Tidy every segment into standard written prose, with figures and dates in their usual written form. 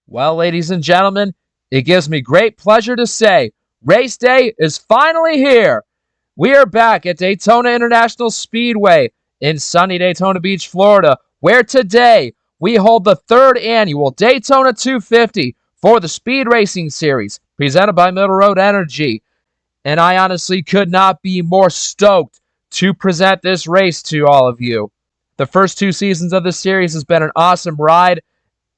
Well, ladies and gentlemen, it gives me great pleasure to say race day is finally here. We are back at Daytona International Speedway in sunny Daytona Beach, Florida, where today we hold the third annual Daytona 250 for the Speed Racing Series, presented by Middle Road Energy. And I honestly could not be more stoked to present this race to all of you. The first two seasons of this series has been an awesome ride,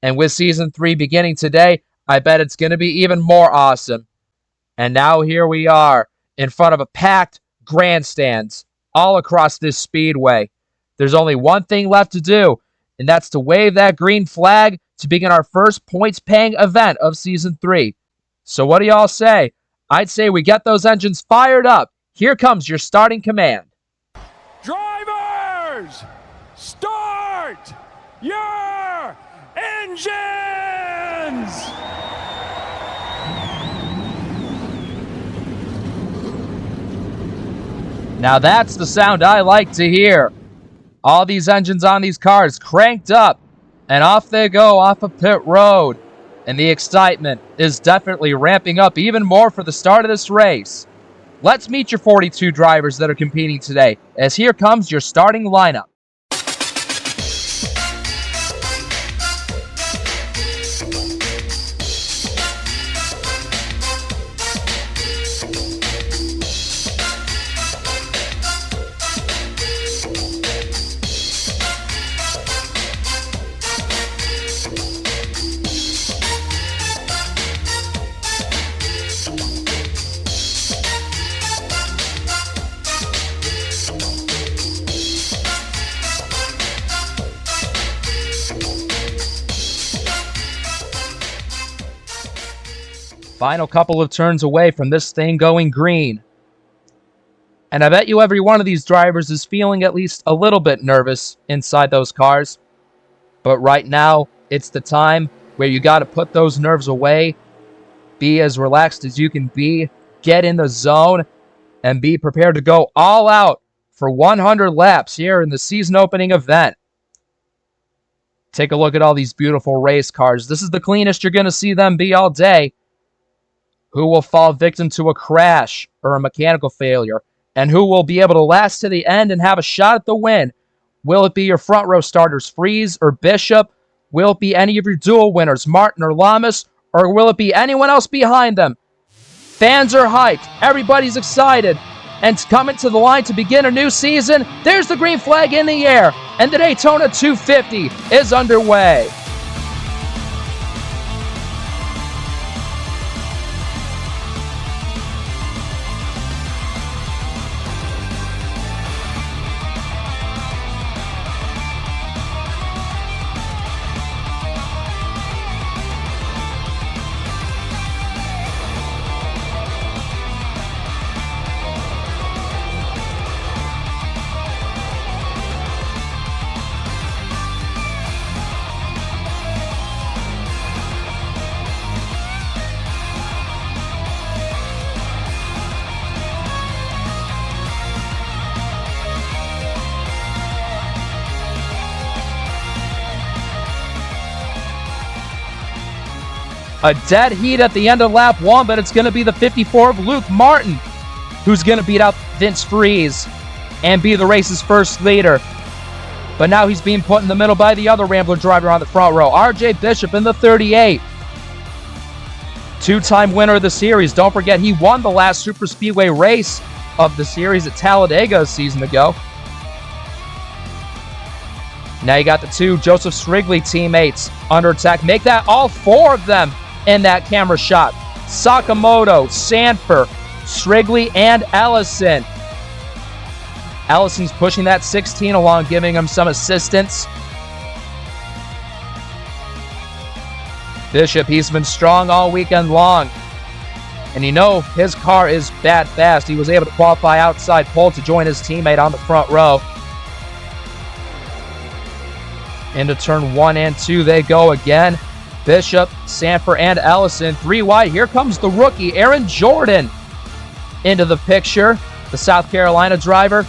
and with Season 3 beginning today, I bet it's going to be even more awesome. And now here we are, in front of a packed grandstands all across this speedway. There's only one thing left to do, and that's to wave that green flag to begin our first points-paying event of Season 3. So what do y'all say? I'd say we get those engines fired up. Here comes your starting command. Drivers, start your engines! Now that's the sound I like to hear. All these engines on these cars cranked up, and off they go off of pit road. And the excitement is definitely ramping up even more for the start of this race. Let's meet your 42 drivers that are competing today, as here comes your starting lineup. Final couple of turns away from this thing going green. And I bet you every one of these drivers is feeling at least a little bit nervous inside those cars. But right now, it's the time where you got to put those nerves away, be as relaxed as you can be, get in the zone, and be prepared to go all out for 100 laps here in the season opening event. Take a look at all these beautiful race cars. This is the cleanest you're going to see them be all day. Who will fall victim to a crash or a mechanical failure, and who will be able to last to the end and have a shot at the win? Will it be your front row starters, Freeze or Bishop? Will it be any of your dual winners, Martin or Lamas? Or will it be anyone else behind them? Fans are hyped. Everybody's excited. And coming to the line to begin a new season, there's the green flag in the air, and the Daytona 250 is underway. A dead heat at the end of lap 1, but it's going to be the 54 of Luke Martin who's going to beat out Vince Freeze and be the race's first leader. But now he's being put in the middle by the other Rambler driver on the front row, RJ Bishop in the 38. Two-time winner of the series. Don't forget, he won the last Super Speedway race of the series at Talladega a season ago. Now you got the two Joseph Srigley teammates under attack. Make that all four of them in that camera shot. Sakamoto, Sanford, Srigley, and Ellison. Ellison's pushing that 16 along, giving him some assistance. Bishop, he's been strong all weekend long. And you know his car is bad fast. He was able to qualify outside pole to join his teammate on the front row. Into turn 1 and 2 they go again. Bishop, Sanford, and Ellison. 3 wide. Here comes the rookie, Aaron Jordan, into the picture. The South Carolina driver.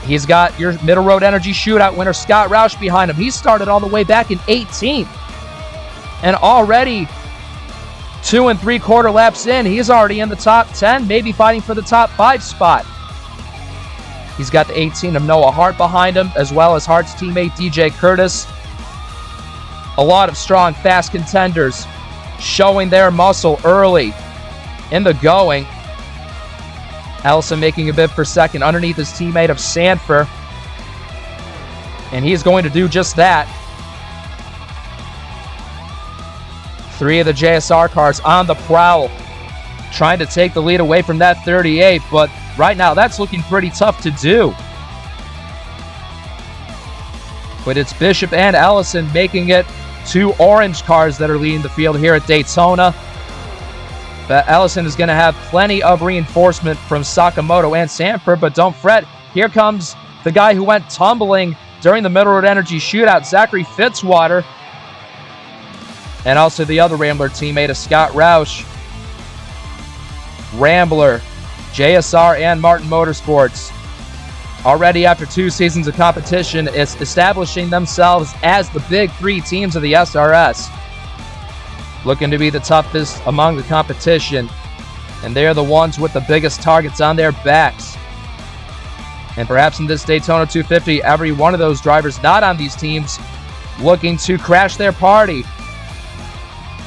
He's got your Middle Road Energy Shootout winner, Scott Roush, behind him. He started all the way back in 18th. And already 2 3/4 laps in, he's already in the top 10, maybe fighting for the top 5 spot. He's got the 18 of Noah Hart behind him, as well as Hart's teammate DJ Curtis. A lot of strong, fast contenders showing their muscle early in the going. Ellison making a bid for second underneath his teammate of Sanford. And he's going to do just that. 3 of the JSR cars on the prowl, trying to take the lead away from that 38, but right now that's looking pretty tough to do. But it's Bishop and Ellison making it 2 orange cars that are leading the field here at Daytona. But Ellison is going to have plenty of reinforcement from Sakamoto and Sanford, but don't fret. Here comes the guy who went tumbling during the Middle Road Energy shootout, Zachary Fitzwater. And also the other Rambler teammate of Scott Roush. Rambler, JSR, and Martin Motorsports. Already after 2 seasons of competition, it's establishing themselves as the big 3 teams of the SRS. Looking to be the toughest among the competition. And they're the ones with the biggest targets on their backs. And perhaps in this Daytona 250, every one of those drivers not on these teams looking to crash their party,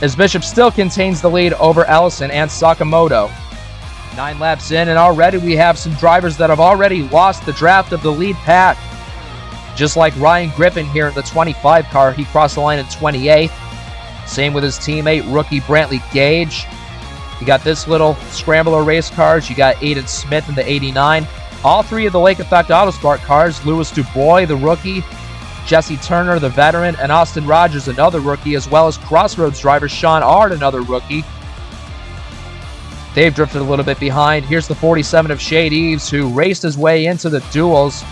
as Bishop still contains the lead over Ellison and Sakamoto. 9 laps in, and already we have some drivers that have already lost the draft of the lead pack. Just like Ryan Griffin here in the 25 car, he crossed the line in 28th. Same with his teammate, rookie Brantley Gage. You got this little scrambler race cars. You got Aiden Smith in the 89. All 3 of the Lake Effect Autosport cars, Louis Dubois, the rookie, Jesse Turner, the veteran, and Austin Rogers, another rookie, as well as Crossroads driver Sean Ard, another rookie. They've drifted a little bit behind. Here's the 47 of Shade Eves, who raced his way into the duels,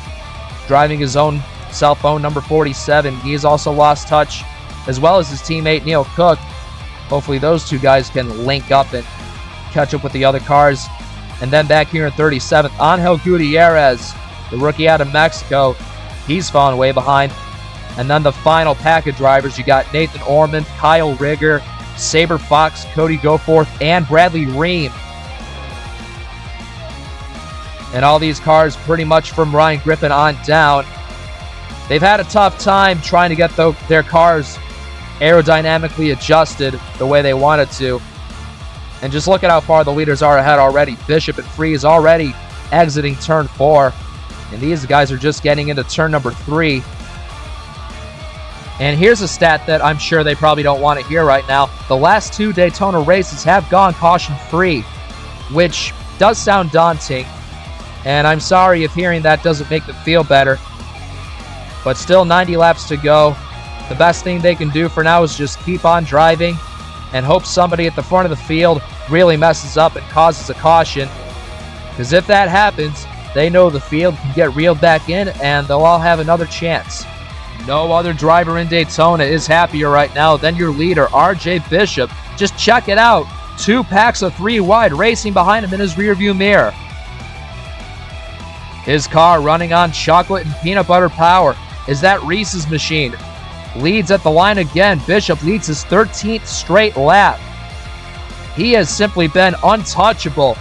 driving his own cell phone, number 47. He has also lost touch, as well as his teammate Neil Cook. Hopefully those 2 guys can link up and catch up with the other cars. And then back here in 37th, Angel Gutierrez, the rookie out of Mexico. He's fallen way behind. And then the final pack of drivers, you got Nathan Ormond, Kyle Rigger, Saber Fox, Cody Goforth, and Bradley Ream. And all these cars pretty much from Ryan Griffin on down. They've had a tough time trying to get their cars aerodynamically adjusted the way they wanted to. And just look at how far the leaders are ahead already. Bishop and Freeze already exiting turn 4. And these guys are just getting into turn number 3. And here's a stat that I'm sure they probably don't want to hear right now. The last 2 Daytona races have gone caution-free, which does sound daunting. And I'm sorry if hearing that doesn't make them feel better. But still 90 laps to go. The best thing they can do for now is just keep on driving and hope somebody at the front of the field really messes up and causes a caution. Because if that happens, they know the field can get reeled back in and they'll all have another chance. No other driver in Daytona is happier right now than your leader, RJ Bishop. Just check it out. 2 packs of 3 wide racing behind him in his rearview mirror. His car running on chocolate and peanut butter power. Is that Reese's machine? Leads at the line again. Bishop leads his 13th straight lap. He has simply been untouchable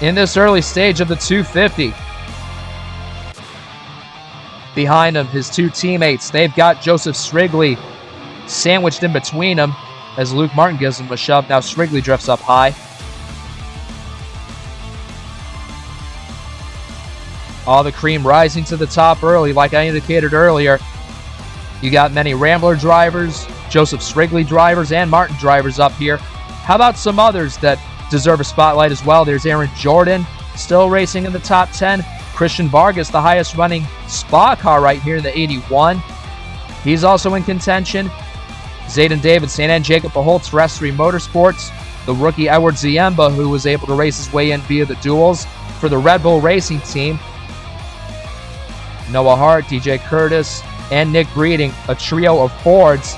in this early stage of the 250. Behind him, his 2 teammates. They've got Joseph Strigley sandwiched in between them as Luke Martin gives him a shove. Now Strigley drifts up high. All the cream rising to the top early, like I indicated earlier. You got many Rambler drivers, Joseph Strigley drivers, and Martin drivers up here. How about some others that deserve a spotlight as well? There's Aaron Jordan, still racing in the top 10. Christian Vargas, the highest running Spa car right here in the 81. He's also in contention. Zayden Davidson and Jacob Beholtz, Terrestrial Motorsports. The rookie Edward Ziemba, who was able to race his way in via the duels for the Red Bull Racing Team. Noah Hart, DJ Curtis, and Nick Breeding, a trio of Fords.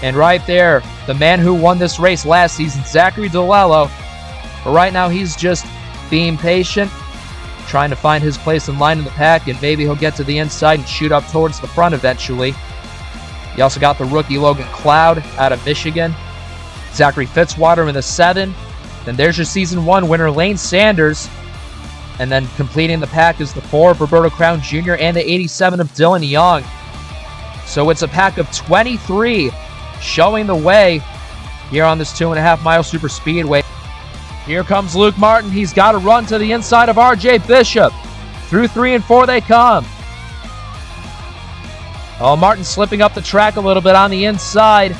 And right there, the man who won this race last season, Zachary DeLello. But right now, he's just being patient, trying to find his place in line in the pack, and maybe he'll get to the inside and shoot up towards the front eventually. You also got the rookie Logan Cloud out of Michigan. Zachary Fitzwater in the 7. Then there's your Season 1 winner, Lane Sanders. And then completing the pack is the 4 of Roberto Crown Jr. and the 87 of Dylan Young. So it's a pack of 23 showing the way here on this 2.5-mile super speedway. Here comes Luke Martin. He's got to run to the inside of R.J. Bishop. Through 3 and 4 they come. Oh, Martin slipping up the track a little bit on the inside.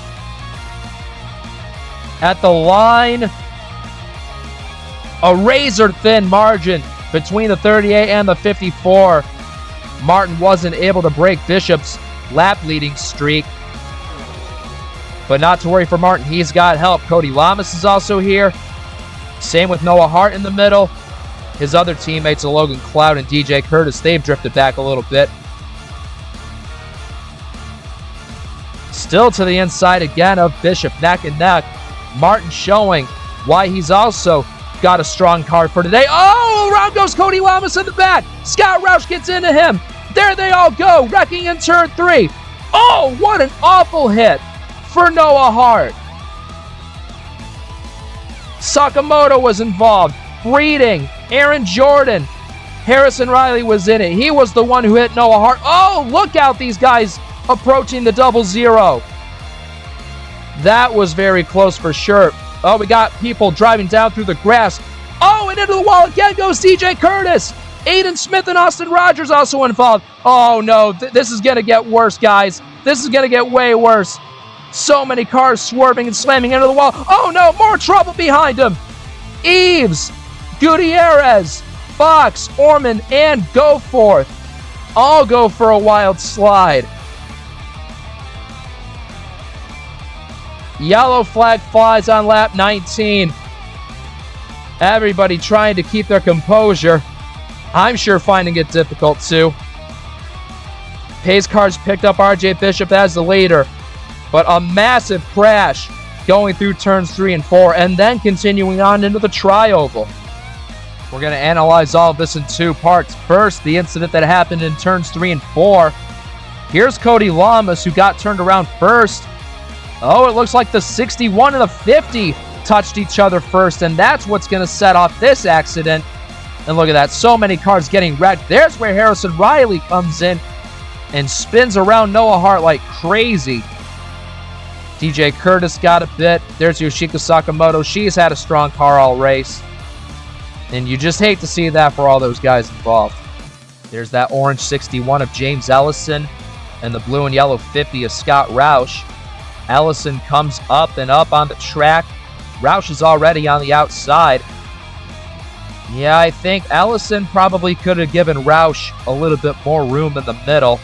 At the line, a razor-thin margin between the 38 and the 54. Martin wasn't able to break Bishop's lap-leading streak. But not to worry for Martin. He's got help. Cody Lamas is also here. Same with Noah Hart in the middle. His other teammates, Logan Cloud and DJ Curtis, they've drifted back a little bit. Still to the inside again of Bishop, neck and neck. Martin showing why he's also got a strong car for today. Oh, around goes Cody Lamas in the back. Scott Roush gets into him. There they all go, wrecking in turn 3. Oh, what an awful hit for Noah Hart. Sakamoto was involved. Breeding, Aaron Jordan. Harrison Riley was in it. He was the one who hit Noah Hart. Oh, look out, these guys approaching the 0-0. That was very close for sure. Oh, we got people driving down through the grass. Oh, and into the wall again goes DJ Curtis. Aiden Smith and Austin Rogers also involved. Oh, no, this is going to get worse, guys. This is going to get way worse. So many cars swerving and slamming into the wall. Oh, no, more trouble behind him. Eves, Gutierrez, Fox, Orman, and Goforth all go for a wild slide. Yellow flag flies on lap 19. Everybody trying to keep their composure. I'm sure finding it difficult too. Pace cars picked up R.J. Bishop as the leader, but a massive crash going through turns 3 and 4 and then continuing on into the tri-oval. We're going to analyze all of this in 2 parts. First, the incident that happened in turns 3 and 4. Here's Cody Lamas, who got turned around first. Oh, it looks like the 61 and the 50 touched each other first, and that's what's going to set off this accident. And look at that, so many cars getting wrecked. There's where Harrison Riley comes in and spins around Noah Hart like crazy. DJ Curtis got a bit. There's Yoshiko Sakamoto. She's had a strong car all race. And you just hate to see that for all those guys involved. There's that orange 61 of James Ellison and the blue and yellow 50 of Scott Roush. Ellison comes up and up on the track. Roush is already on the outside. Yeah, I think Ellison probably could have given Roush a little bit more room in the middle.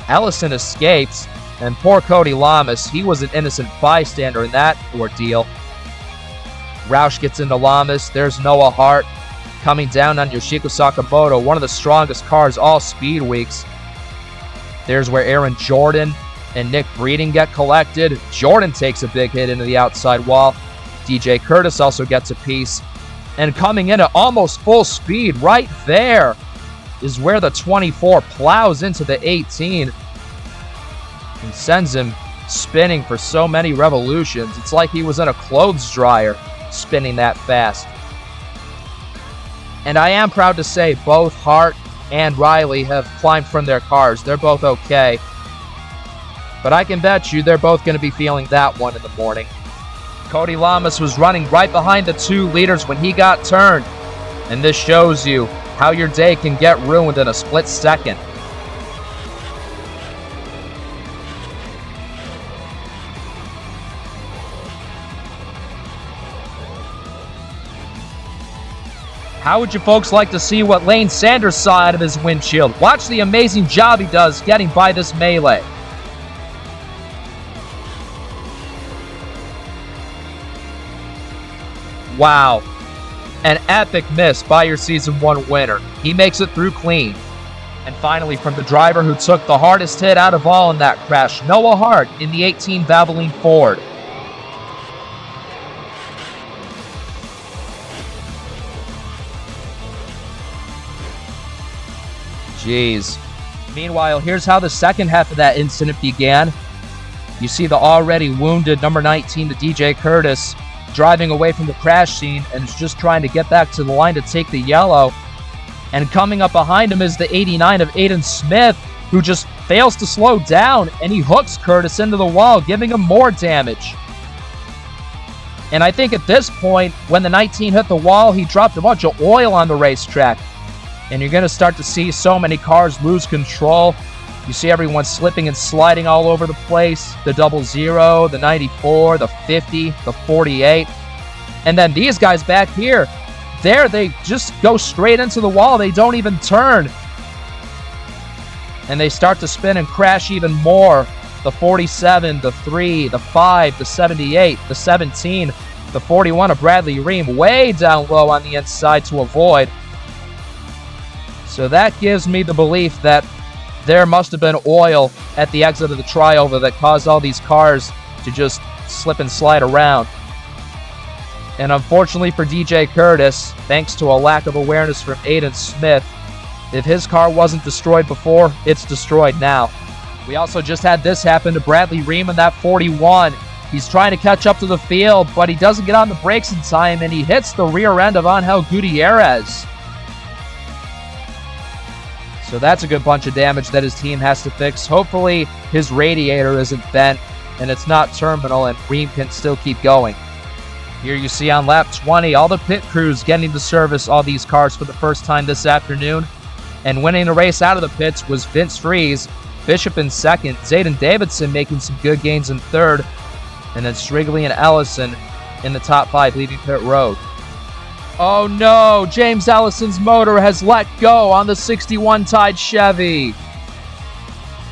Ellison escapes, and poor Cody Lamas, he was an innocent bystander in that ordeal. Roush gets into Lamas. There's Noah Hart coming down on Yoshiko Sakamoto, one of the strongest cars all Speedweeks. There's where Aaron Jordan and Nick Breeding get collected. Jordan takes a big hit into the outside wall. DJ Curtis also gets a piece. And coming in at almost full speed right there is where the 24 plows into the 18 and sends him spinning for so many revolutions. It's like he was in a clothes dryer spinning that fast. And I am proud to say both Hart and Riley have climbed from their cars. They're both okay. But I can bet you they're both going to be feeling that one in the morning. Cody Lamas was running right behind the 2 leaders when he got turned. And this shows you how your day can get ruined in a split second. How would you folks like to see what Lane Sanders saw out of his windshield? Watch the amazing job he does getting by this melee. Wow. An epic miss by your Season 1 winner. He makes it through clean. And finally, from the driver who took the hardest hit out of all in that crash, Noah Hart in the 18 Valvoline Ford. Jeez. Meanwhile, here's how the second half of that incident began. You see the already wounded number 19, the DJ Curtis, driving away from the crash scene and is just trying to get back to the line to take the yellow. And coming up behind him is the 89 of Aiden Smith, who just fails to slow down, and he hooks Curtis into the wall, giving him more damage. And I think at this point, when the 19 hit the wall, he dropped a bunch of oil on the racetrack. And you're going to start to see so many cars lose control. You see everyone slipping and sliding all over the place. The 00, the 94, the 50, the 48. And then these guys back here, they just go straight into the wall. They don't even turn. And they start to spin and crash even more. The 47, the 3, the 5, the 78, the 17, the 41 of Bradley Ream way down low on the inside to avoid. So that gives me the belief that there must have been oil at the exit of the trioval that caused all these cars to just slip and slide around. And unfortunately for DJ Curtis, thanks to a lack of awareness from Aiden Smith, if his car wasn't destroyed before, it's destroyed now. We also just had this happen to Bradley Ream in that 41. He's trying to catch up to the field, but he doesn't get on the brakes in time, and he hits the rear end of Angel Gutierrez. So that's a good bunch of damage that his team has to fix. Hopefully his radiator isn't bent and it's not terminal and Ream can still keep going. Here you see on lap 20, all the pit crews getting to service all these cars for the first time this afternoon. And winning the race out of the pits was Vince Fries, Bishop in second, Zayden Davidson making some good gains in third, and then Strigley and Ellison in the top 5 leaving pit road. Oh no, James Ellison's motor has let go on the 61 Tide Chevy.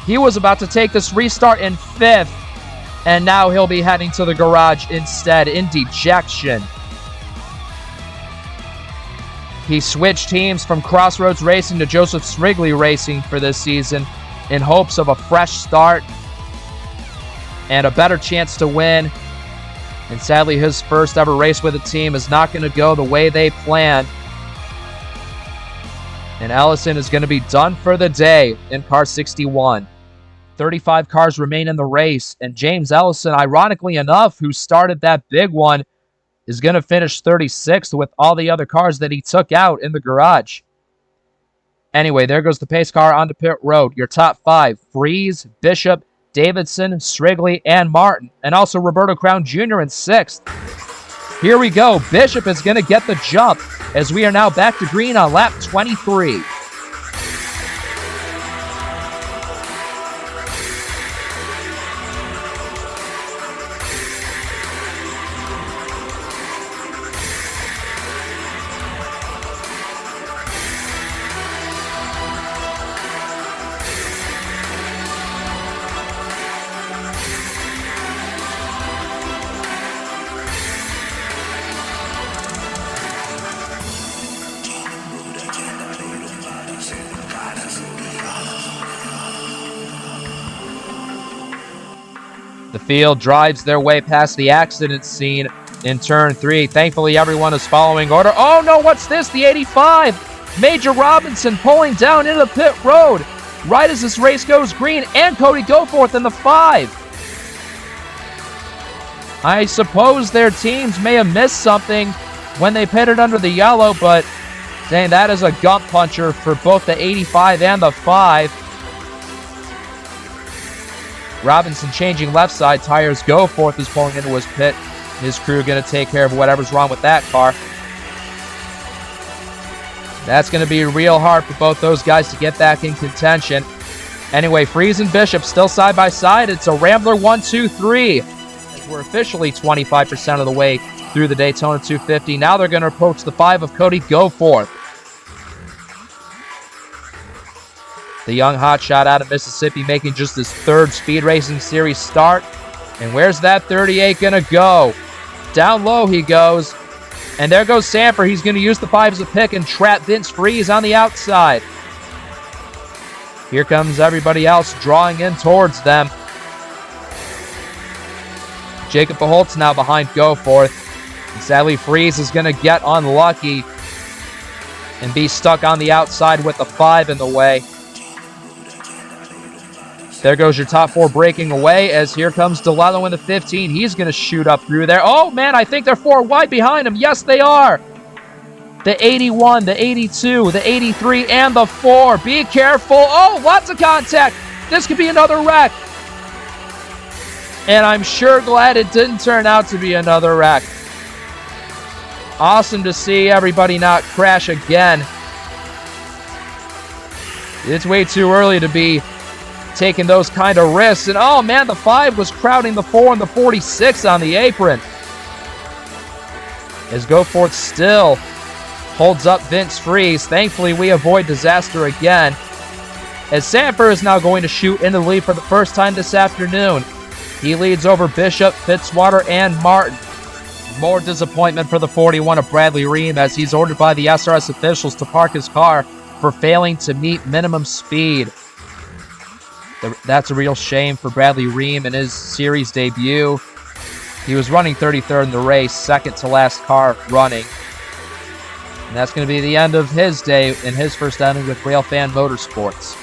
He was about to take this restart in 5th, and now he'll be heading to the garage instead in dejection. He switched teams from Crossroads Racing to Joseph Strigley Racing for this season in hopes of a fresh start and a better chance to win. And sadly, his first ever race with the team is not going to go the way they planned. And Ellison is going to be done for the day in car 61. 35 cars remain in the race, and James Ellison, ironically enough, who started that big one, is going to finish 36th with all the other cars that he took out in the garage. Anyway, there goes the pace car onto pit road. Your top 5, Fries, Bishop, Davidson, Strigley, and Martin, and also Roberto Crown Jr. in 6th. Here we go. Bishop is going to get the jump as we are now back to green on lap 23. The field drives their way past the accident scene in turn 3. Thankfully, everyone is following order. Oh no, what's this? The 85. Major Robinson pulling down into the pit road right as this race goes green, and Cody Goforth in the 5. I suppose their teams may have missed something when they pitted under the yellow, but dang, that is a gut puncher for both the 85 and the 5. Robinson changing left side tires. Goforth is pulling into his pit. His crew going to take care of whatever's wrong with that car. That's going to be real hard for both those guys to get back in contention. Anyway, Fries and Bishop still side by side. It's a Rambler 1, 2, 3. We're officially 25% of the way through the Daytona 250. Now they're going to approach the 5 of Cody Goforth. The young hotshot out of Mississippi making just his 3rd Speed Racing Series start. And where's that 38 going to go? Down low he goes. And there goes Sanford. He's going to use the 5 as a pick and trap Vince Fries on the outside. Here comes everybody else drawing in towards them. Jacob Beholtz now behind Goforth. And sadly, Fries is going to get unlucky and be stuck on the outside with the 5 in the way. There goes your top 4 breaking away as here comes DeLello in the 15. He's going to shoot up through there. Oh, man, I think they're 4 wide behind him. Yes, they are. The 81, the 82, the 83, and the 4. Be careful. Oh, lots of contact. This could be another wreck. And I'm sure glad it didn't turn out to be another wreck. Awesome to see everybody not crash again. It's way too early to be taking those kind of risks. And oh man, the 5 was crowding the 4 and the 46 on the apron. As Goforth still holds up Vince Freeze. Thankfully, we avoid disaster again. As Sanford is now going to shoot into the lead for the first time this afternoon. He leads over Bishop, Fitzwater, and Martin. More disappointment for the 41 of Bradley Ream as he's ordered by the SRS officials to park his car for failing to meet minimum speed. That's a real shame for Bradley Ream in his series debut. He was running 33rd in the race, second to last car running. And that's going to be the end of his day in his first outing with Railfan Motorsports.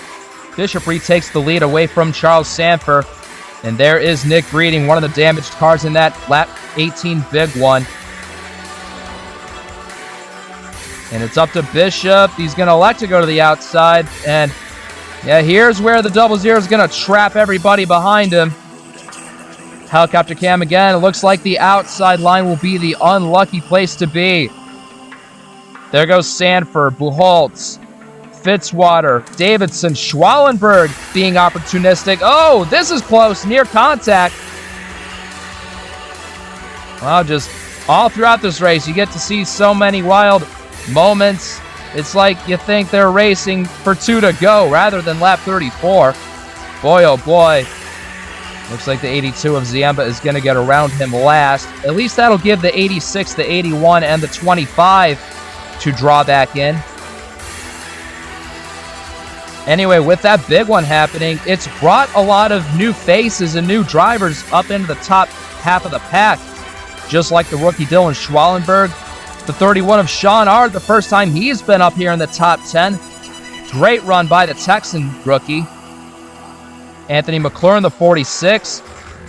Bishop retakes the lead away from Charles Sanford. And there is Nick Breeding, one of the damaged cars in that lap 18 big one. And it's up to Bishop. He's going to elect to go to the outside. And yeah, here's where the 00 is going to trap everybody behind him. Helicopter cam again. It looks like the outside line will be the unlucky place to be. There goes Sanford, Buchholz, Fitzwater, Davidson, Schwallenberg being opportunistic. Oh, this is close, near contact. Well, just all throughout this race, you get to see so many wild moments. It's like you think they're racing for 2 to go rather than lap 34. Boy, oh boy. Looks like the 82 of Ziemba is going to get around him last. At least that'll give the 86, the 81, and the 25 to draw back in. Anyway, with that big one happening, it's brought a lot of new faces and new drivers up into the top half of the pack. Just like the rookie Dylan Schwallenberg, the 31 of Sean Ard, the first time he's been up here in the top 10. Great run by the Texan rookie. Anthony McLaurin, the 46.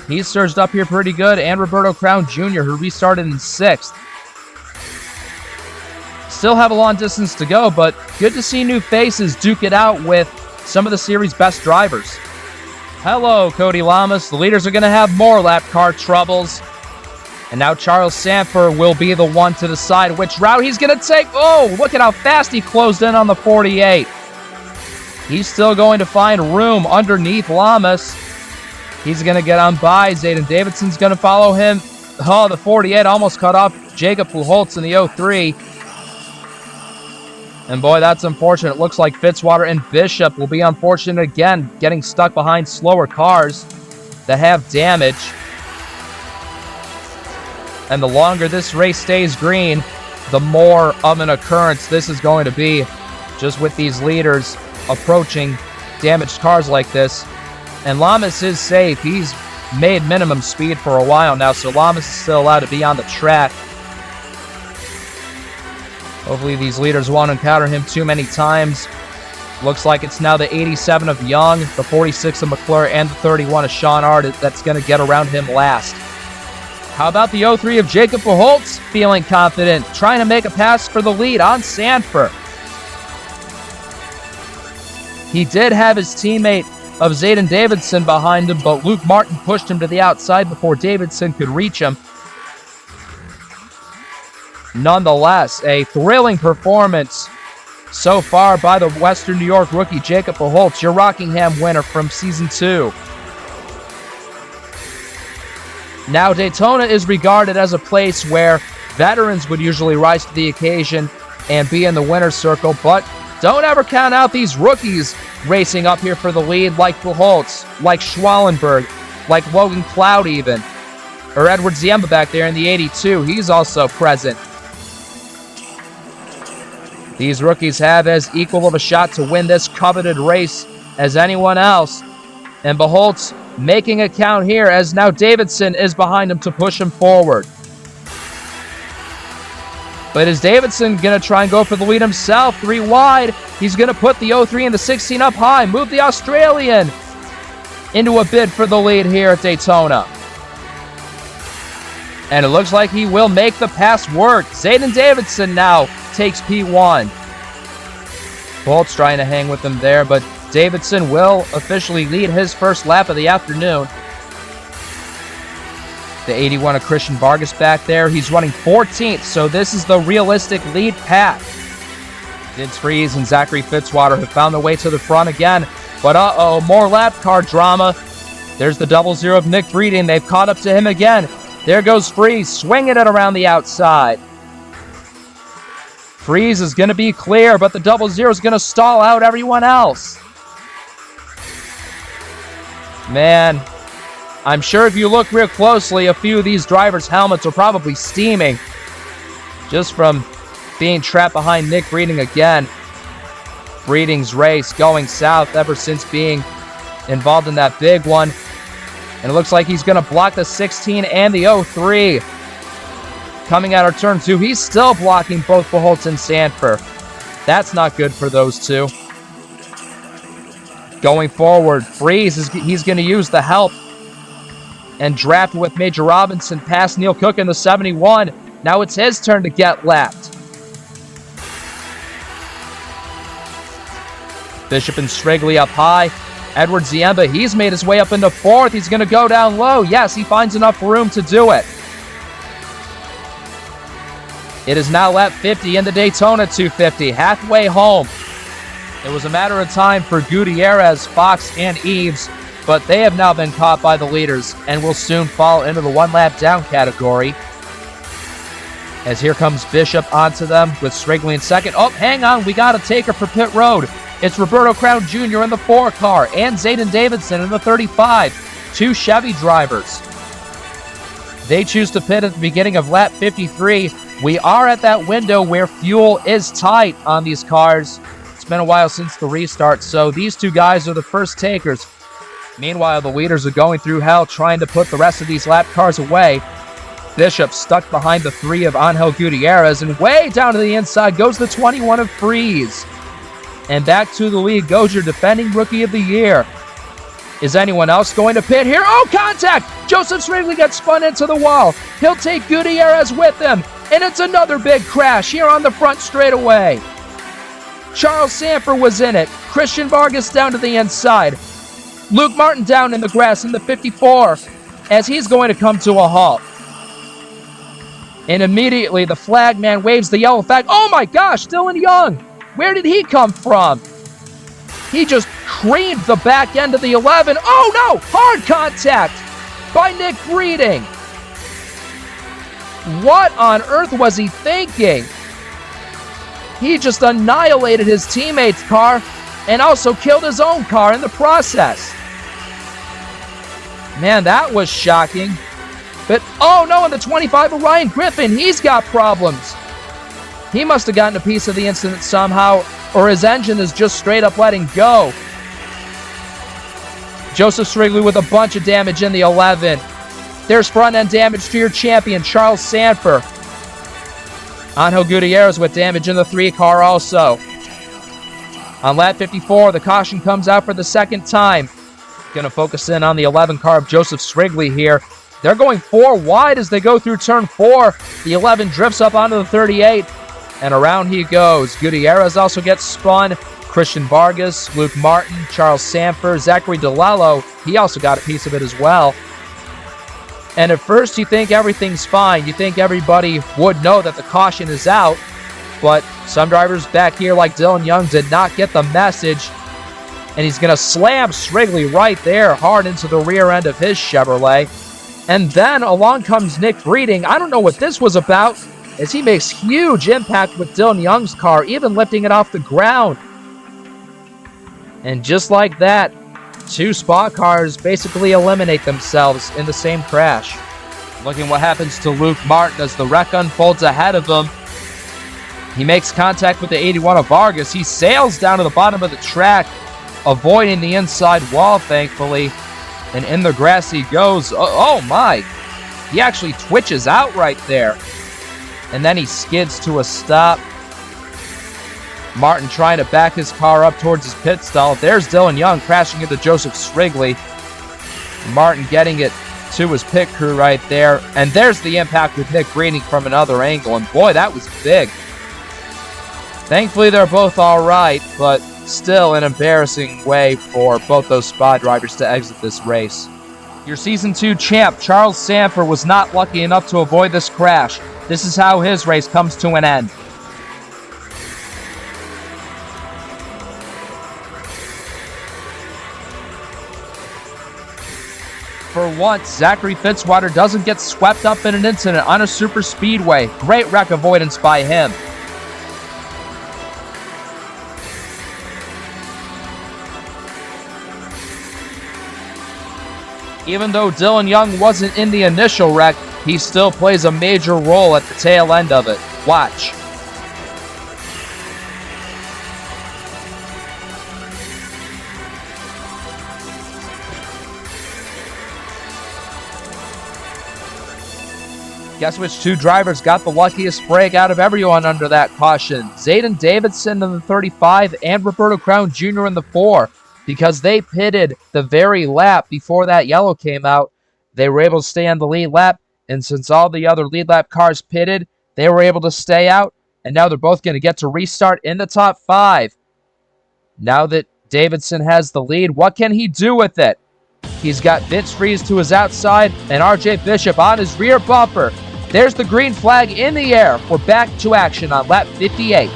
He's surged up here pretty good. And Roberto Crown Jr., who restarted in 6th. Still have a long distance to go, but good to see new faces duke it out with some of the series' best drivers. Hello, Cody Lamas. The leaders are going to have more lap car troubles. And now Charles Sanford will be the one to decide which route he's going to take. Oh, look at how fast he closed in on the 48. He's still going to find room underneath Lamas. He's going to get on by. Zayden Davidson's going to follow him. Oh, the 48 almost cut off Jacob Puholtz in the 03. And boy, that's unfortunate. It looks like Fitzwater and Bishop will be unfortunate again, getting stuck behind slower cars that have damage. And the longer this race stays green, the more of an occurrence this is going to be, just with these leaders approaching damaged cars like this. And Lamas is safe. He's made minimum speed for a while now, so Lamas is still allowed to be on the track. Hopefully these leaders won't encounter him too many times. Looks like it's now the 87 of Young, the 46 of McClure, and the 31 of Sean Ard that's going to get around him last. How about the 03 of Jacob Puholtz feeling confident, trying to make a pass for the lead on Sanford. He did have his teammate of Zayden Davidson behind him, but Luke Martin pushed him to the outside before Davidson could reach him. Nonetheless, a thrilling performance so far by the Western New York rookie Jacob Puholtz, your Rockingham winner from Season 2. Now, Daytona is regarded as a place where veterans would usually rise to the occasion and be in the winner's circle, but don't ever count out these rookies racing up here for the lead, like Puholtz, like Schwallenberg, like Logan Cloud even, or Edward Ziemba back there in the 82. He's also present. These rookies have as equal of a shot to win this coveted race as anyone else. And Puholtz making a count here as now Davidson is behind him to push him forward. But is Davidson going to try and go for the lead himself? 3 wide. He's going to put the 03 and the 16 up high. Move the Australian. into a bid for the lead here at Daytona. And it looks like he will make the pass work. Zayden Davidson now takes P1. Bolt's trying to hang with him there, but Davidson will officially lead his first lap of the afternoon. The 81 of Christian Vargas back there. He's running 14th, so this is the realistic lead pack. Vince Freeze and Zachary Fitzwater have found their way to the front again. But more lap car drama. There's the 00 of Nick Breeding. They've caught up to him again. There goes Freeze, swinging it around the outside. Freeze is going to be clear, but the 00 is going to stall out everyone else. Man, I'm sure if you look real closely, a few of these drivers' helmets are probably steaming just from being trapped behind Nick Breeding again. Breeding's race going south ever since being involved in that big one. And it looks like he's going to block the 16 and the 03. Coming out of turn 2, he's still blocking both Pujols and Sanford. That's not good for those two. Going forward, Freeze, he's going to use the help and draft with Major Robinson past Neil Cook in the 71. Now it's his turn to get lapped. Bishop and Strigley up high. Edward Ziemba, he's made his way up into 4th. He's going to go down low. Yes, he finds enough room to do it. It is now lap 50 in the Daytona 250, halfway home. It was a matter of time for Gutierrez, Fox, and Eves, but they have now been caught by the leaders and will soon fall into the one lap down category. As here comes Bishop onto them with Strigley in second. Oh, hang on, we got a taker for pit road. It's Roberto Crown Jr. in the 4 car and Zayden Davidson in the 35. 2 Chevy drivers. They choose to pit at the beginning of lap 53. We are at that window where fuel is tight on these cars. It's been a while since the restart, so these 2 guys are the first takers. Meanwhile, the leaders are going through hell trying to put the rest of these lap cars away. Bishop stuck behind the 3 of Angel Gutierrez, and way down to the inside goes the 21 of Freeze. And back to the lead goes your defending Rookie of the Year. Is anyone else going to pit here? Oh, contact! Joseph Strigley gets spun into the wall. He'll take Gutierrez with him. And it's another big crash here on the front straightaway. Charles Sanford was in it. Christian Vargas down to the inside. Luke Martin down in the grass in the 54 as he's going to come to a halt. And immediately the flag man waves the yellow flag. Oh my gosh, Dylan Young! Where did he come from? He just creamed the back end of the 11. Oh no! Hard contact by Nick Breeding. What on earth was he thinking? He just annihilated his teammate's car and also killed his own car in the process. Man, that was shocking. But, oh no, in the 25 of Ryan Griffin, he's got problems. He must have gotten a piece of the incident somehow, or his engine is just straight up letting go. Joseph Strigley with a bunch of damage in the 11. There's front-end damage to your champion, Charles Sanford. Angel Gutierrez with damage in the 3 car also. On lap 54, the caution comes out for the second time. Going to focus in on the 11 car of Joseph Strigley here. They're going 4 wide as they go through turn 4. The 11 drifts up onto the 38, and around he goes. Gutierrez also gets spun. Christian Vargas, Luke Martin, Charles Sanford, Zachary DeLello, he also got a piece of it as well. And at first you think everything's fine. You think everybody would know that the caution is out. But some drivers back here like Dylan Young did not get the message. And he's going to slam Strigley right there hard into the rear end of his Chevrolet. And then along comes Nick Breeding. I don't know what this was about, as he makes huge impact with Dylan Young's car, even lifting it off the ground. And just like that, 2 spot cars basically eliminate themselves in the same crash. Looking what happens to Luke Martin as the wreck unfolds ahead of him. He makes contact with the 81 of Vargas. He sails down to the bottom of the track, avoiding the inside wall, thankfully. And in the grass he goes. Oh my! He actually twitches out right there. And then he skids to a stop. Martin trying to back his car up towards his pit stall. There's Dylan Young crashing into Joseph Strigley. Martin getting it to his pit crew right there. And there's the impact with Nick Greening from another angle. And boy, that was big. Thankfully, they're both all right, but still an embarrassing way for both those Spa drivers to exit this race. Your Season 2 champ, Charles Sanford, was not lucky enough to avoid this crash. This is how his race comes to an end. For once, Zachary Fitzwater doesn't get swept up in an incident on a super speedway. Great wreck avoidance by him. Even though Dylan Young wasn't in the initial wreck, he still plays a major role at the tail end of it. Watch. Guess which two drivers got the luckiest break out of everyone under that caution? Zayden Davidson in the 35 and Roberto Crown Jr. in the 4. Because they pitted the very lap before that yellow came out, they were able to stay on the lead lap. And since all the other lead lap cars pitted, they were able to stay out. And now they're both going to get to restart in the top 5. Now that Davidson has the lead, what can he do with it? He's got Vince Freeze to his outside and RJ Bishop on his rear bumper. There's the green flag in the air. We're back to action on lap 58.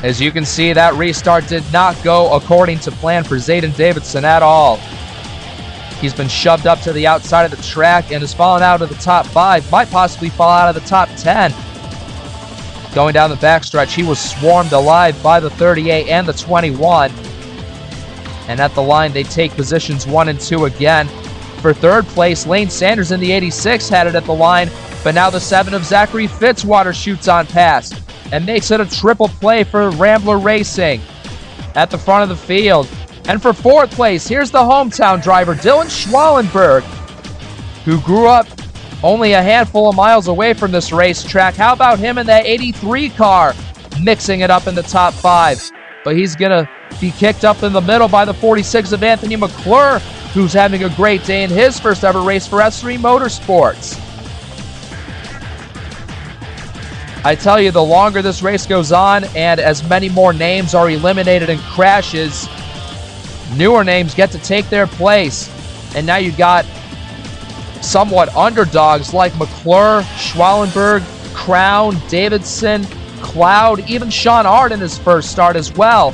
As you can see, that restart did not go according to plan for Zayden Davidson at all. He's been shoved up to the outside of the track and has fallen out of the top 5, might possibly fall out of the top 10. Going down the backstretch, he was swarmed alive by the 38 and the 21. And at the line, they take positions 1 and 2 again. For third place, Lane Sanders in the 86 had it at the line, but now the 7 of Zachary Fitzwater shoots on past and makes it a triple play for Rambler Racing at the front of the field. And for fourth place, here's the hometown driver, Dylan Schwallenberg, who grew up only a handful of miles away from this racetrack. How about him in that 83 car, mixing it up in the top 5? But he's going to be kicked up in the middle by the 46 of Anthony McClure, who's having a great day in his first ever race for S3 Motorsports. I tell you, the longer this race goes on and as many more names are eliminated in crashes, newer names get to take their place. And now you got somewhat underdogs like McClure, Schwallenberg, Crown, Davidson, Cloud, even Sean Ard in his first start as well.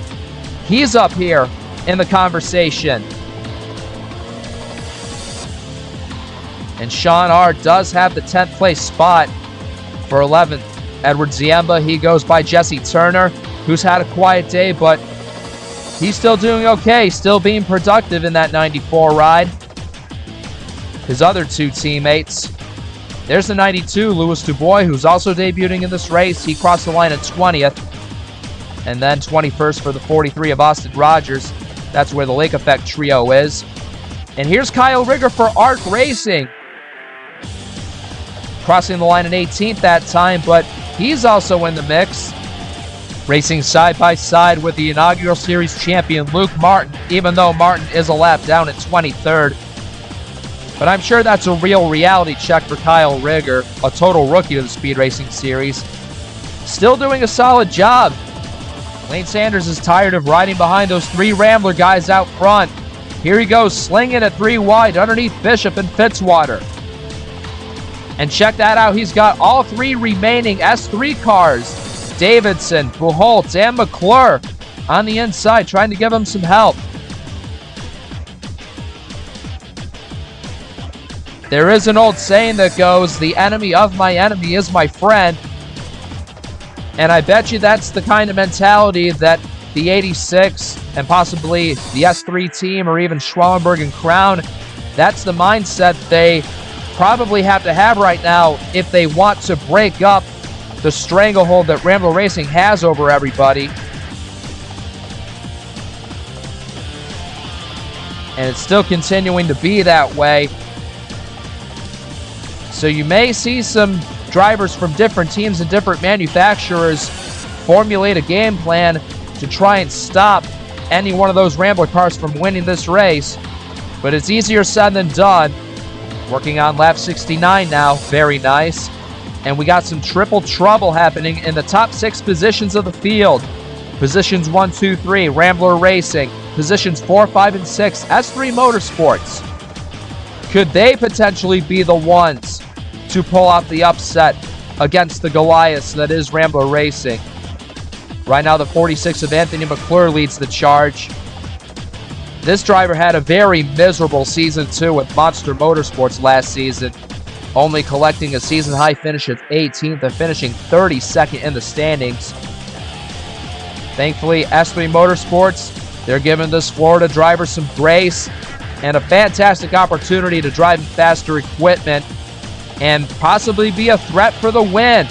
He's up here in the conversation. And Sean Ard does have the 10th place spot for 11th. Edward Ziemba, he goes by Jesse Turner, who's had a quiet day, but he's still doing okay, still being productive in that 94 ride. His other two teammates, there's the 92, Louis Dubois, who's also debuting in this race. He crossed the line at 20th, and then 21st for the 43 of Austin Rogers. That's where the Lake Effect trio is. And here's Kyle Rigger for ARC Racing, crossing the line at 18th that time, but he's also in the mix, racing side by side with the inaugural series champion Luke Martin, even though Martin is a lap down at 23rd. But I'm sure that's a real reality check for Kyle Rigger, a total rookie of the Speed Racing Series. Still doing a solid job. Lane Sanders is tired of riding behind those 3 Rambler guys out front. Here he goes, slinging at 3 wide underneath Bishop and Fitzwater. And check that out, he's got all 3 remaining S3 cars, Davidson, Buchholz, and McClure, on the inside, trying to give him some help. There is an old saying that goes, the enemy of my enemy is my friend. And I bet you that's the kind of mentality that the 86 and possibly the S3 team or even Schwellenberg and Crown, that's the mindset they probably have to have right now if they want to break up the stranglehold that Rambler Racing has over everybody. And it's still continuing to be that way. So you may see some drivers from different teams and different manufacturers formulate a game plan to try and stop any one of those Rambler cars from winning this race. But it's easier said than done. Working on lap 69 now. Very nice. And we got some triple trouble happening in the top 6 positions of the field. Positions 1, 2, 3, Rambler Racing. Positions 4, 5, and 6, S3 Motorsports. Could they potentially be the ones to pull off the upset against the Goliaths that is Rambler Racing? Right now, the 46 of Anthony McClure leads the charge. This driver had a very miserable season, too, with Monster Motorsports last season, only collecting a season-high finish of 18th and finishing 32nd in the standings. Thankfully, S3 Motorsports, they're giving this Florida driver some grace and a fantastic opportunity to drive in faster equipment and possibly be a threat for the win.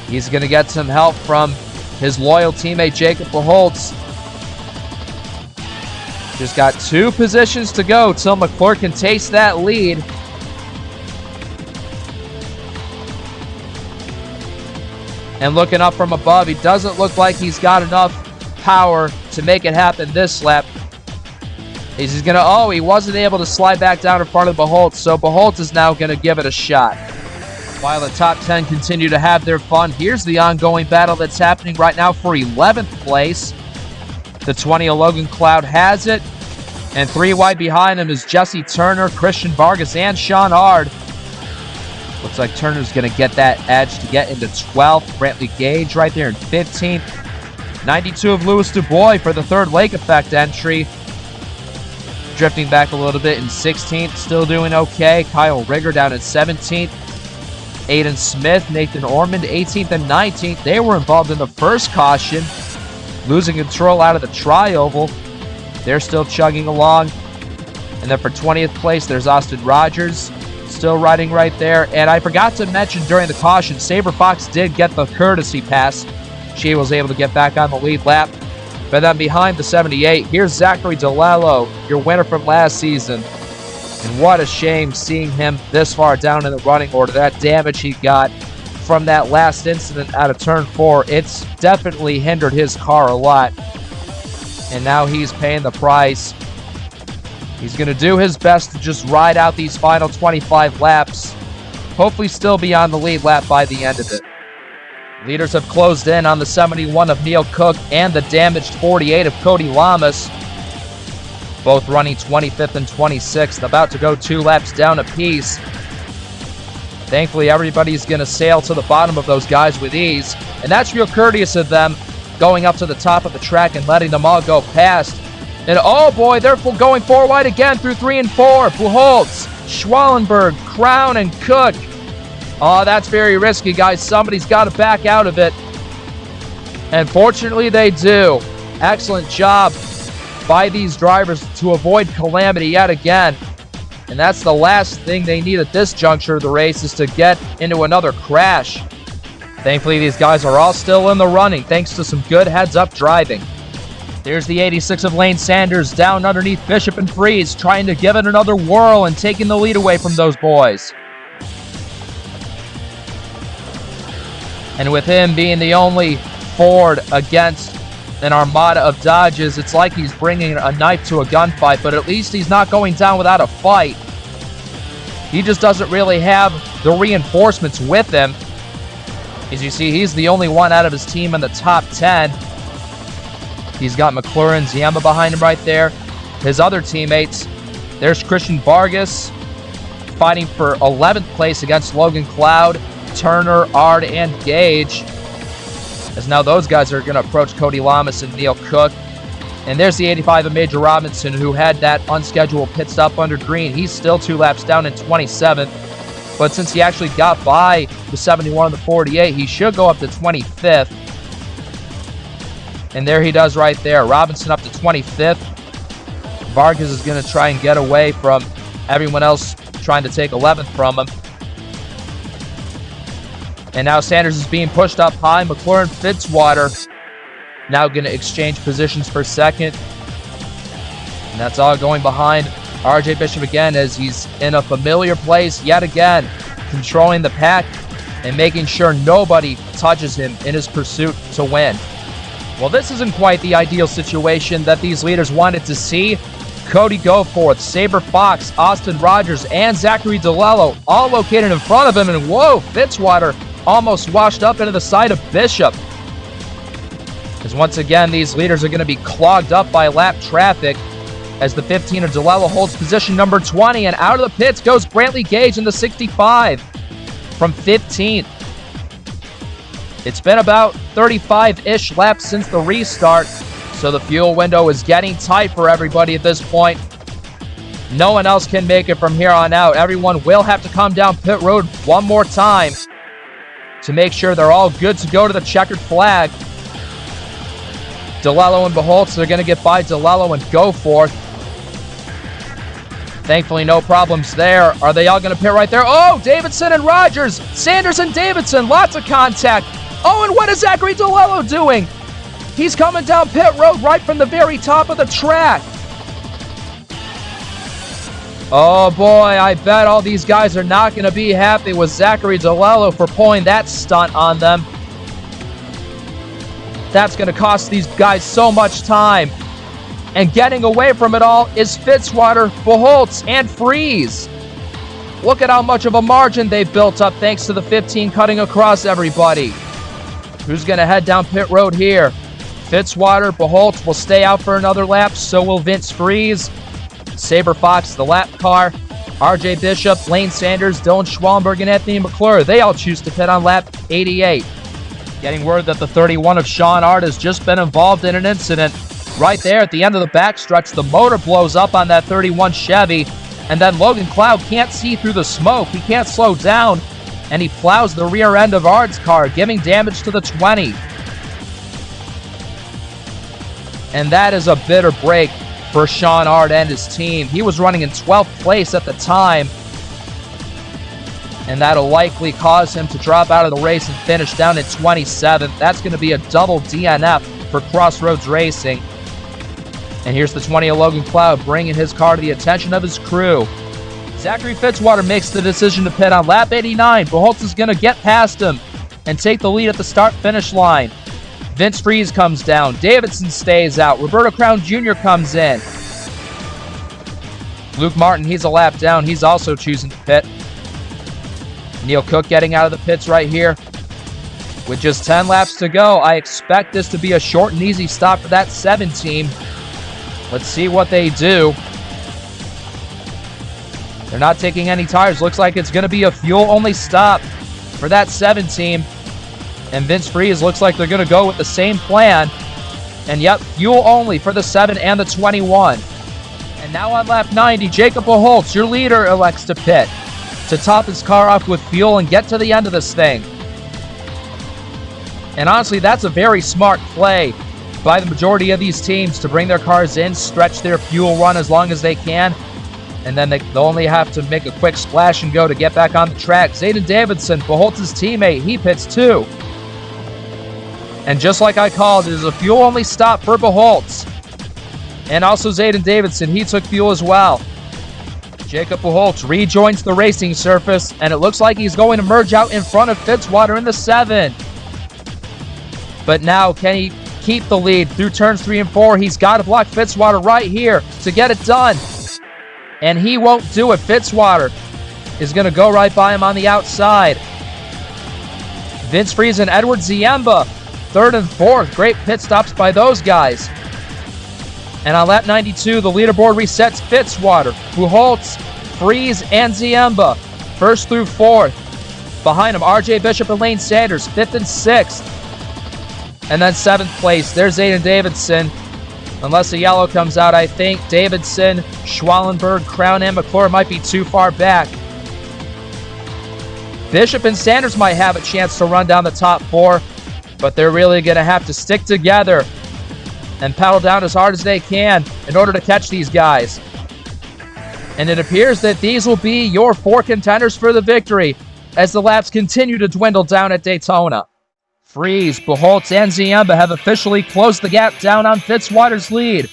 He's going to get some help from his loyal teammate Jacob Beholtz. Just got 2 positions to go till McClure can taste that lead. And looking up from above, he doesn't look like he's got enough power to make it happen this lap. He's going to, he wasn't able to slide back down in front of Beholtz, so Beholtz is now going to give it a shot. While the top 10 continue to have their fun, here's the ongoing battle that's happening right now for 11th place. The 20 of Logan Cloud has it, and 3 wide behind him is Jesse Turner, Christian Vargas, and Sean Ard. Looks like Turner's going to get that edge to get into 12th. Brantley Gage right there in 15th. 92 of Louis Dubois for the 3rd Lake Effect entry. Drifting back a little bit in 16th, still doing okay. Kyle Rigger down in 17th. Aiden Smith, Nathan Ormond, 18th and 19th. They were involved in the first caution, losing control out of the tri-oval. They're still chugging along. And then for 20th place, there's Austin Rogers, still riding right there. And I forgot to mention during the caution, Saber Fox did get the courtesy pass. She was able to get back on the lead lap. But then behind the 78, here's Zachary DeLello, your winner from last season. And what a shame seeing him this far down in the running order. That damage he got from that last incident out of Turn 4, it's definitely hindered his car a lot. And now he's paying the price. He's going to do his best to just ride out these final 25 laps. Hopefully still be on the lead lap by the end of it. Leaders have closed in on the 71 of Neil Cook and the damaged 48 of Cody Lamas. Both running 25th and 26th, about to go 2 laps down apiece. Thankfully, everybody's going to sail to the bottom of those guys with ease, and that's real courteous of them, going up to the top of the track and letting them all go past. And oh boy, they're going 4 wide again through 3 and 4. Buchholz, Schwellenberg, Crown, and Cook. Oh, that's very risky, guys. Somebody's got to back out of it. And fortunately, they do. Excellent job by these drivers to avoid calamity yet again. And that's the last thing they need at this juncture of the race, is to get into another crash. Thankfully, these guys are all still in the running, thanks to some good heads-up driving. There's the 86 of Lane Sanders down underneath Bishop and Freeze, trying to give it another whirl and taking the lead away from those boys. And with him being the only Ford against an armada of Dodges, it's like he's bringing a knife to a gunfight, but at least he's not going down without a fight. He just doesn't really have the reinforcements with him. As you see, he's the only one out of his team in the top 10. He's got McClure and Ziemba behind him right there. His other teammates, there's Christian Vargas fighting for 11th place against Logan Cloud, Turner, Ard, and Gage. As now those guys are going to approach Cody Lamas and Neil Cook. And there's the 85 of Major Robinson, who had that unscheduled pit stop under green. He's still 2 laps down in 27th. But since he actually got by the 71 and the 48, he should go up to 25th. And there he does right there. Robinson up to 25th. Vargas is going to try and get away from everyone else trying to take 11th from him. And now Sanders is being pushed up high. McClure and Fitzwater now going to exchange positions for second. And that's all going behind RJ Bishop again as he's in a familiar place yet again, controlling the pack and making sure nobody touches him in his pursuit to win. Well, this isn't quite the ideal situation that these leaders wanted to see. Cody Goforth, Saber Fox, Austin Rogers, and Zachary DeLello all located in front of him. And whoa, Fitzwater almost washed up into the side of Bishop. As once again, these leaders are going to be clogged up by lap traffic as the 15 of DeLello holds position number 20. And out of the pits goes Brantley Gage in the 65 from 15th. It's been about 35-ish laps since the restart, so the fuel window is getting tight for everybody at this point. No one else can make it from here on out. Everyone will have to come down pit road one more time to make sure they're all good to go to the checkered flag. DeLello and Beholtz are going to get by DeLello and Goforth. Thankfully, no problems there. Are they all going to pit right there? Oh, Davidson and Rogers. Sanders and Davidson. Lots of contact. Oh, and what is Zachary DeLello doing? He's coming down pit road right from the very top of the track. Oh boy, I bet all these guys are not going to be happy with Zachary DeLello for pulling that stunt on them. That's going to cost these guys so much time. And getting away from it all is Fitzwater, Beholtz, and Freeze. Look at how much of a margin they've built up thanks to the 15 cutting across everybody. Who's going to head down pit road here? Fitzwater, Beholtz will stay out for another lap. So will Vince Freeze. Saber Fox, the lap car. RJ Bishop, Lane Sanders, Dylan Schwallenberg, and Anthony McClure. They all choose to pit on lap 88. Getting word that the 31 of Sean Art has just been involved in an incident. Right there at the end of the backstretch, the motor blows up on that 31 Chevy. And then Logan Cloud can't see through the smoke. He can't slow down. And he plows the rear end of Ard's car, giving damage to the 20. And that is a bitter break for Sean Ard and his team. He was running in 12th place at the time. And that'll likely cause him to drop out of the race and finish down at 27th. That's going to be a double DNF for Crossroads Racing. And here's the 20 of Logan Cloud bringing his car to the attention of his crew. Zachary Fitzwater makes the decision to pit on lap 89. Beholtz is going to get past him and take the lead at the start-finish line. Vince Freeze comes down. Davidson stays out. Roberto Crown Jr. comes in. Luke Martin, he's a lap down. He's also choosing to pit. Neil Cook getting out of the pits right here. With just 10 laps to go, I expect this to be a short and easy stop for that 7 team. Let's see what they do. They're not taking any tires. Looks like it's going to be a fuel-only stop for that 7 team. And Vince Freeze looks like they're going to go with the same plan. And yep, fuel only for the 7 and the 21. And now on lap 90, Jacob Beholtz, your leader, elects to pit to top his car off with fuel and get to the end of this thing. And honestly, that's a very smart play by the majority of these teams to bring their cars in, stretch their fuel run as long as they can, and then they'll only have to make a quick splash and go to get back on the track. Zayden Davidson, Beholtz's teammate, he pits too. And just like I called, it is a fuel-only stop for Beholtz. And also Zayden Davidson, he took fuel as well. Jacob Beholtz rejoins the racing surface, and it looks like he's going to merge out in front of Fitzwater in the 7. But now, can he keep the lead through turns 3 and 4? He's got to block Fitzwater right here to get it done. And he won't do it. Fitzwater is going to go right by him on the outside. Vince Freeze and Edward Ziemba, 3rd and 4th. Great pit stops by those guys. And on lap 92, the leaderboard resets Fitzwater, Beholtz, Freeze, and Ziemba, 1st through 4th. Behind him, RJ Bishop and Lane Sanders, 5th and 6th. And then 7th place, there's Zayden Davidson. Unless a yellow comes out, I think Davidson, Schwallenberg, Crown, and McClure might be too far back. Bishop and Sanders might have a chance to run down the top 4, but they're really going to have to stick together and pedal down as hard as they can in order to catch these guys. And it appears that these will be your 4 contenders for the victory as the laps continue to dwindle down at Daytona. Freeze, Buchholz, and Ziemba have officially closed the gap down on Fitzwater's lead.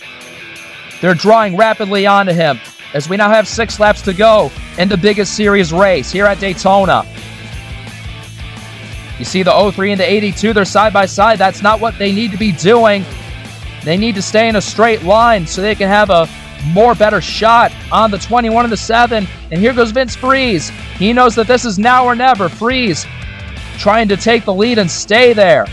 They're drawing rapidly onto him as we now have 6 laps to go in the biggest series race here at Daytona. You see the 03 and the 82, they're side by side. That's not what they need to be doing. They need to stay in a straight line so they can have a better shot on the 21 and the 7. And here goes Vince Freeze. He knows that this is now or never. Freeze trying to take the lead and stay there.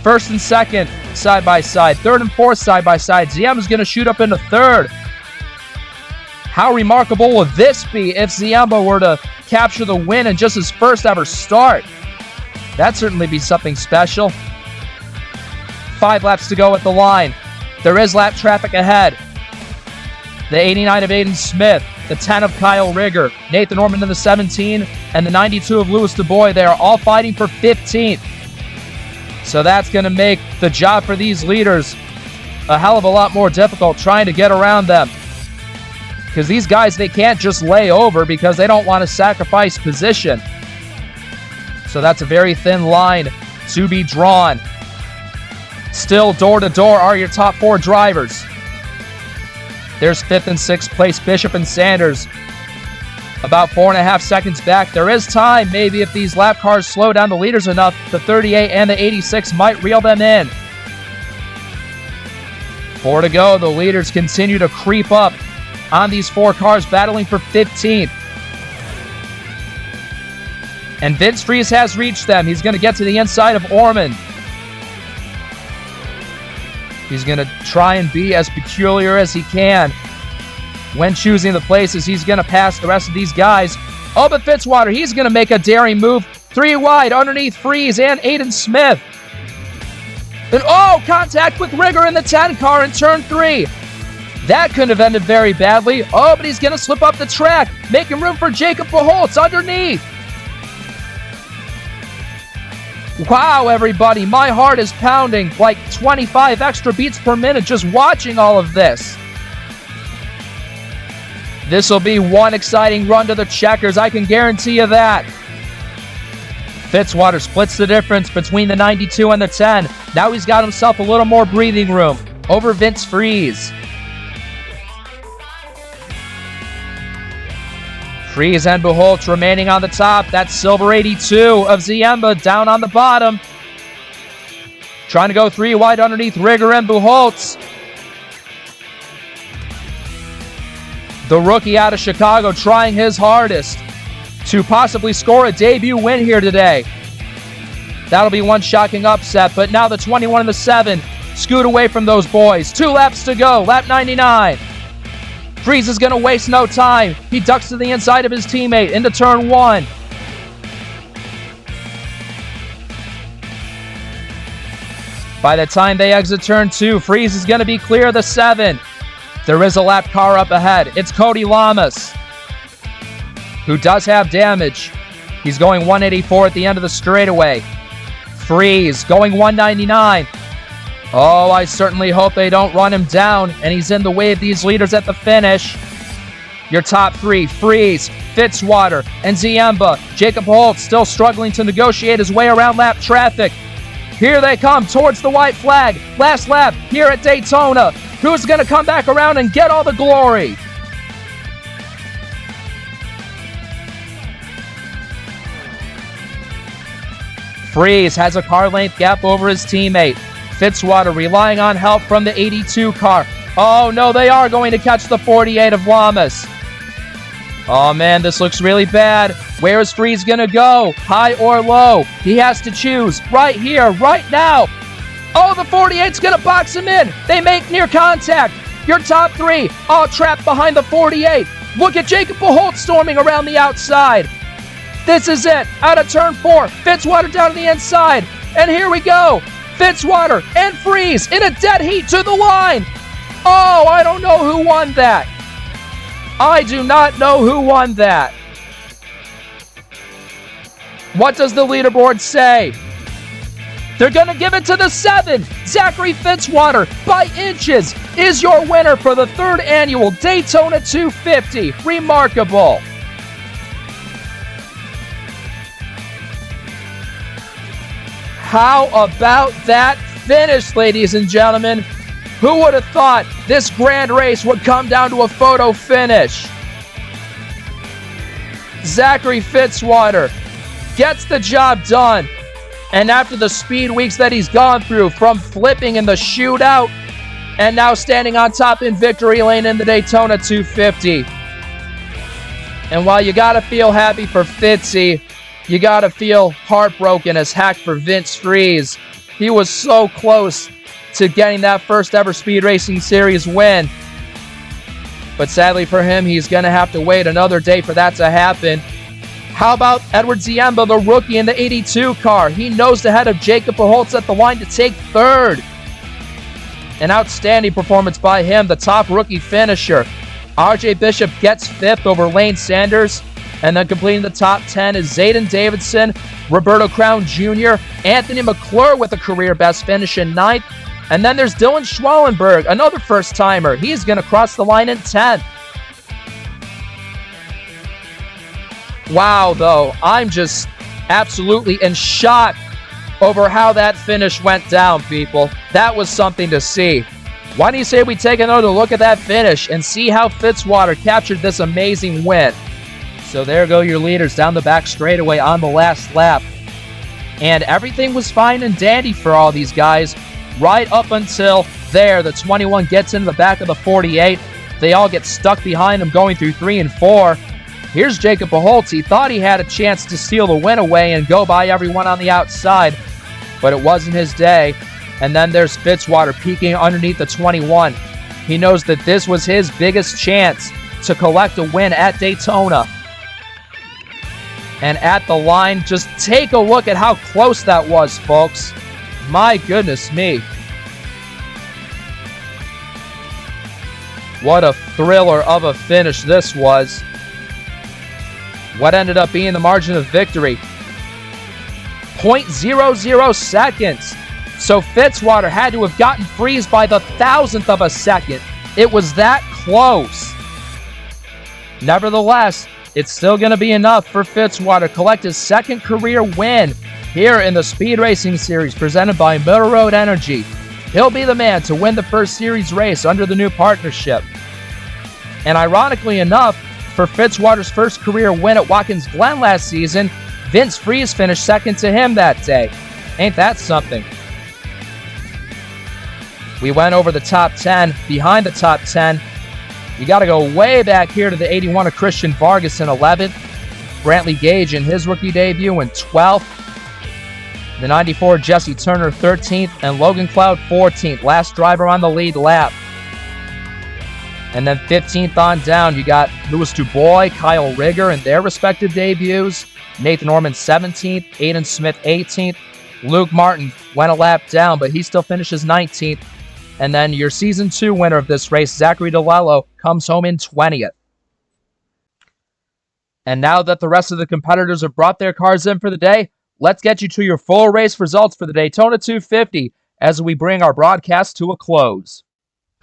First and second, side by side. Third and fourth, side by side. Ziemba's going to shoot up into third. How remarkable would this be if Ziemba were to capture the win in just his first ever start? That'd certainly be something special. 5 laps to go at the line. There is lap traffic ahead. The 89 of Aiden Smith, the 10 of Kyle Rigger, Nathan Orman in the 17, and the 92 of Louis DuBois. They are all fighting for 15th. So that's going to make the job for these leaders a hell of a lot more difficult trying to get around them. Because these guys, they can't just lay over because they don't want to sacrifice position. So that's a very thin line to be drawn. Still door to door are your top 4 drivers. There's 5th and 6th place Bishop and Sanders. About 4.5 seconds back. There is time. Maybe if these lap cars slow down the leaders enough, the 38 and the 86 might reel them in. 4 to go. The leaders continue to creep up on these 4 cars battling for 15th. And Vince Freeze has reached them. He's going to get to the inside of Orman. He's going to try and be as peculiar as he can when choosing the places. He's going to pass the rest of these guys. Oh, but Fitzwater, he's going to make a daring move. 3 wide underneath Freeze and Aiden Smith. And oh, contact with Rigger in the 10 car in turn 3. That couldn't have ended very badly. Oh, but he's going to slip up the track, making room for Jacob Buchholz underneath. Wow, everybody, my heart is pounding like 25 extra beats per minute just watching all of this. This will be one exciting run to the checkers, I can guarantee you that. Fitzwater splits the difference between the 92 and the 10. Now he's got himself a little more breathing room over Vince Freeze. Freeze and Buchholz remaining on the top. That's Silver 82 of Ziemba down on the bottom. Trying to go 3 wide underneath Rigger and Buchholz. The rookie out of Chicago trying his hardest to possibly score a debut win here today. That'll be one shocking upset, but now the 21 and the 7 scoot away from those boys. 2 laps to go, lap 99. Freeze is going to waste no time. He ducks to the inside of his teammate into turn 1. By the time they exit turn 2, Freeze is going to be clear of the 7. There is a lap car up ahead. It's Cody Lamas, who does have damage. He's going 184 at the end of the straightaway. Freeze going 199. Oh, I certainly hope they don't run him down, and he's in the way of these leaders at the finish. Your top 3, Freeze, Fitzwater, and Ziemba. Jacob Holt still struggling to negotiate his way around lap traffic. Here they come towards the white flag. Last lap here at Daytona. Who's going to come back around and get all the glory? Freeze has a car length gap over his teammate. Fitzwater relying on help from the 82 car. Oh no, they are going to catch the 48 of Lamas. Oh man, this looks really bad. Where is Freeze gonna go? High or low? He has to choose right here, right now. Oh, the 48's gonna box him in. They make near contact. Your top 3 all trapped behind the 48. Look at Jacob Buchholz storming around the outside. This is it. Out of turn 4. Fitzwater down to the inside. And here we go. Fitzwater and Freeze in a dead heat to the line. Oh, I don't know who won that. I do not know who won that. What does the leaderboard say? They're going to give it to the 7. Zachary Fitzwater, by inches, is your winner for the 3rd annual Daytona 250. Remarkable. How about that finish, ladies and gentlemen? Who would have thought this grand race would come down to a photo finish? Zachary Fitzwater gets the job done. And after the speed weeks that he's gone through, from flipping in the shootout and now standing on top in victory lane in the Daytona 250. And while you got to feel happy for Fitzy, you got to feel heartbroken as heck for Vince Friese. He was so close to getting that first ever Speed Racing Series win. But sadly for him, he's going to have to wait another day for that to happen. How about Edward Ziemba, the rookie in the 82 car? He nosed ahead of Jacob Pujols at the line to take 3rd. An outstanding performance by him, the top rookie finisher. RJ Bishop gets 5th over Lane Sanders. And then completing the top 10 is Zayden Davidson, Roberto Crown Jr., Anthony McClure with a career best finish in 9th. And then there's Dylan Schwallenberg, another first-timer. He's going to cross the line in 10th. Wow, though, I'm just absolutely in shock over how that finish went down, people. That was something to see. Why don't you say we take another look at that finish and see how Fitzwater captured this amazing win? So there go your leaders down the back straightaway on the last lap. And everything was fine and dandy for all these guys right up until there. The 21 gets into the back of the 48. They all get stuck behind him going through 3 and 4. Here's Jacob Pujols. He thought he had a chance to steal the win away and go by everyone on the outside, but it wasn't his day. And then there's Fitzwater peeking underneath the 21. He knows that this was his biggest chance to collect a win at Daytona. And at the line, just take a look at how close that was, folks. My goodness me. What a thriller of a finish this was. What ended up being the margin of victory? 0.00 seconds. So Fitzwater had to have gotten Friese by the 1,000th of a second. It was that close. Nevertheless, it's still going to be enough for Fitzwater to collect his 2nd career win here in the Speed Racing Series presented by Middle Road Energy. He'll be the man to win the first series race under the new partnership. And ironically enough, for Fitzwater's first career win at Watkins Glen last season, Vince Friese finished 2nd to him that day. Ain't that something? We went over the top 10. Behind the top 10, you got to go way back here to the 81 of Christian Vargas in 11th. Brantley Gage in his rookie debut in 12th. The 94 Jesse Turner 13th. And Logan Cloud 14th. Last driver on the lead lap. And then 15th on down, you got Louis Dubois, Kyle Rigger in their respective debuts. Nathan Orman 17th. Aiden Smith 18th. Luke Martin went a lap down, but he still finishes 19th. And then your Season 2 winner of this race, Zachary DeLello, comes home in 20th. And now that the rest of the competitors have brought their cars in for the day, let's get you to your full race results for the Daytona 250 as we bring our broadcast to a close.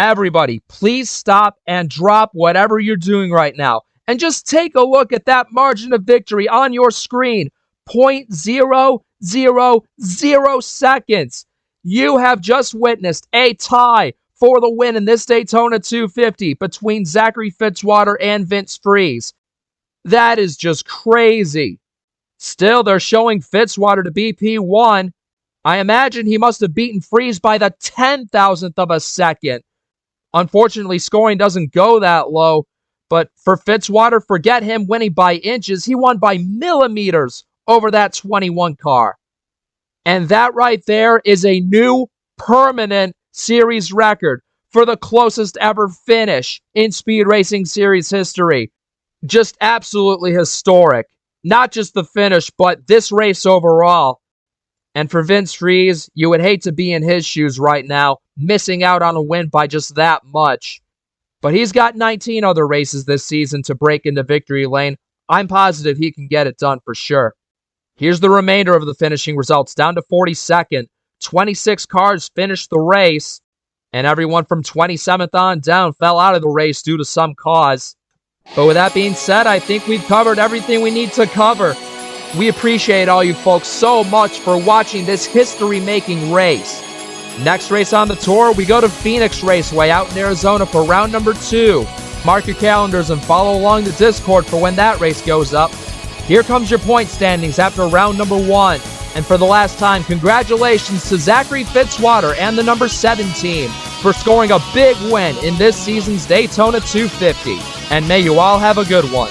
Everybody, please stop and drop whatever you're doing right now and just take a look at that margin of victory on your screen. 0.000 seconds. You have just witnessed a tie for the win in this Daytona 250 between Zachary Fitzwater and Vince Friese. That is just crazy. Still, they're showing Fitzwater to be P1. I imagine he must have beaten Friese by the 10,000th of a second. Unfortunately, scoring doesn't go that low, but for Fitzwater, forget him winning by inches. He won by millimeters over that 21 car. And that right there is a new permanent series record for the closest ever finish in Speed Racing Series history. Just absolutely historic. Not just the finish, but this race overall. And for Vince Friese, you would hate to be in his shoes right now, missing out on a win by just that much. But he's got 19 other races this season to break into victory lane. I'm positive he can get it done for sure. Here's the remainder of the finishing results. Down to 42nd, 26 cars finished the race, and everyone from 27th on down fell out of the race due to some cause. But with that being said, I think we've covered everything we need to cover. We appreciate all you folks so much for watching this history-making race. Next race on the tour, we go to Phoenix Raceway out in Arizona for round number 2. Mark your calendars and follow along the Discord for when that race goes up. Here comes your point standings after round number 1. And for the last time, congratulations to Zachary Fitzwater and the number 7 team for scoring a big win in this season's Daytona 250. And may you all have a good one.